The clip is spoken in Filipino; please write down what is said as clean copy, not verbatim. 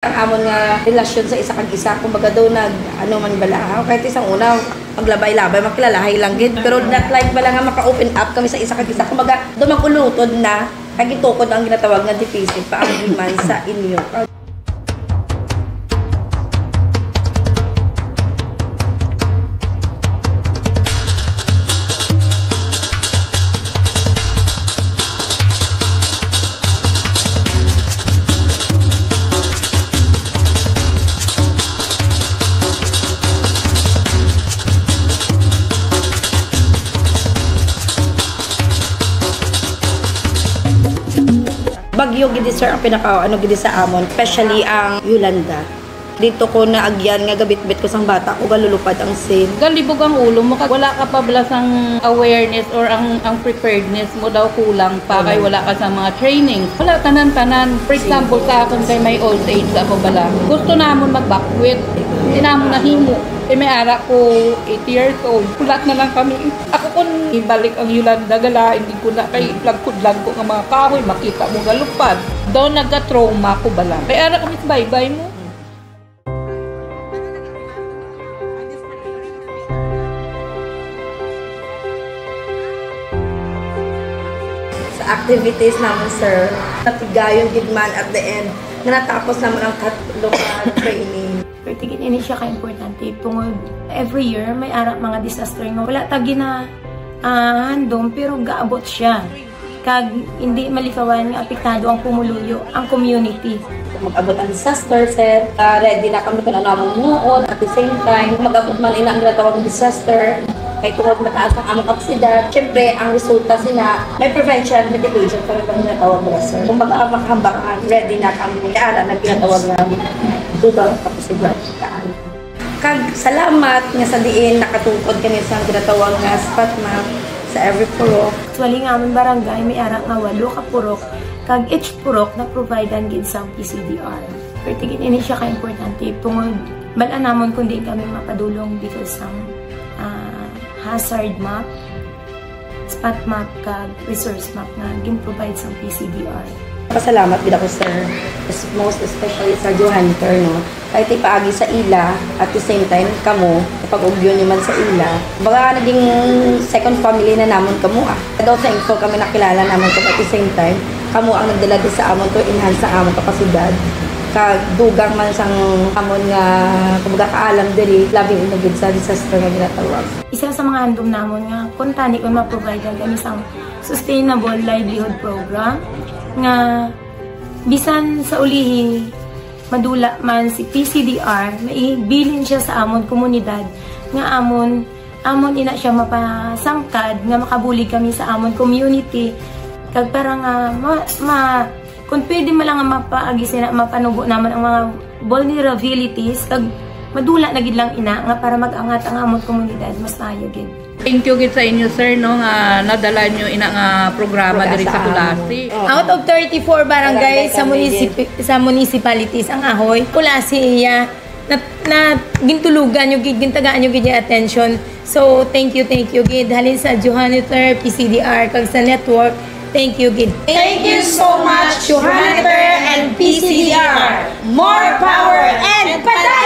Ang amon nga relasyon sa isa kag isa, kumbaga daw ano man bala, kahit isang una maglabay-labay, makilalahay lang gid, pero not like bala nga maka-open up kami sa isa kag isa, kumbaga do magulutod na kag itukod ang ginatawag nga deficit paagi man sa inyo. Bagyo gidi sir ang pinaka gidi sa amon, especially ang Yolanda. Dito ko na agyan nga gabit-bit ko sang bata ko galulupad ang sin. Galibog ang ulo mo, wala ka pa bala sang awareness or ang preparedness mo daw kulang pa kay wala ka sa mga training. Wala tanan-tanan. For example, sa akon kay may old age ako bala. Gusto namon mag-backwit. Hindi namon nahimo. Eh may ara ko 80 years old. Kulat na lang kami. Ako kung ibalik ang Yolanda gala, hindi ko na kay lagkudlag ko ng mga kahoy, makita mo galupad. Daw nagka-trauma ko bala. Kaya ara kami sa bye-bye mo. Sa activities naman sir, natigayon gidman at the end, nga natapos naman ang local training. Tigin ini siya ka-importante tungod every year may ara mga disaster nga wala tagi na handom pero gaabot siya kag hindi malikawan nga apektado ang pumuluyo ang community. Mag-abot ang disaster sir, ready na kami kung ano among muod at the same time mag-abot man ina ang ginatawag disaster kay tungod mataas ang among kapasidad. Siyempre ang resulta sila may prevention mitigation kami pag ginatawag na sir. Kung mag-amakambaan ready na kami kaya na ginatawag na dugang kapasidad. Kag salamat nga sa diin nakatungkod kami sa ginatawag nga spot map sa every purok. Actually nga among barangay may ara nga 8 ka purok kag each purok na providean gid sa PCDR. Pero tigin ini siya ka-importante tungod bala namon kundi kami mapadulong dito sa hazard map, spot map kag resource map nga gin-provide sa PCDR. Pasalamat gid ako sir, most especially sa Johanter no. Kahit ipaagi sa ila at the same time kamo kapag-ugyon niyo man sa ila. Baka naging second family na namon kamo Daw thankful kami nakilala namon ko at the same time kamo ang nagdala din sa amon to enhance sa amon kapasidad. Kag dugang man sang amon nga kumbaga kaalam diri labing inugid sa disaster nga ginatawag. Isa sa mga handom namon nga kung tani ko ma-provide kami sang sustainable livelihood program nga bisan sa ulihi madula man si PCDR maibilin siya sa amon komunidad nga amon ina siya mapasangkad nga makabulig kami sa amon community kag para nga kung pwede man lang mapaagi sila mapanubo naman ang mga vulnerabilities kag madula na gid lang ina nga para mag-angat ang amon komunidad mas maayo gid. Thank you gid sa inyo sir no nga nadala nyo ina nga programa diri sa Kulasi. Out of 34 barangays sa municipalities ang Ahoy, Kulasi iya na gintulugan yung gintagaan yung gid attention. So thank you gid halin sa Johanniter PCDR kag sa network. Thank you gid. Thank you so much Johanniter and PCDR. More power and patas!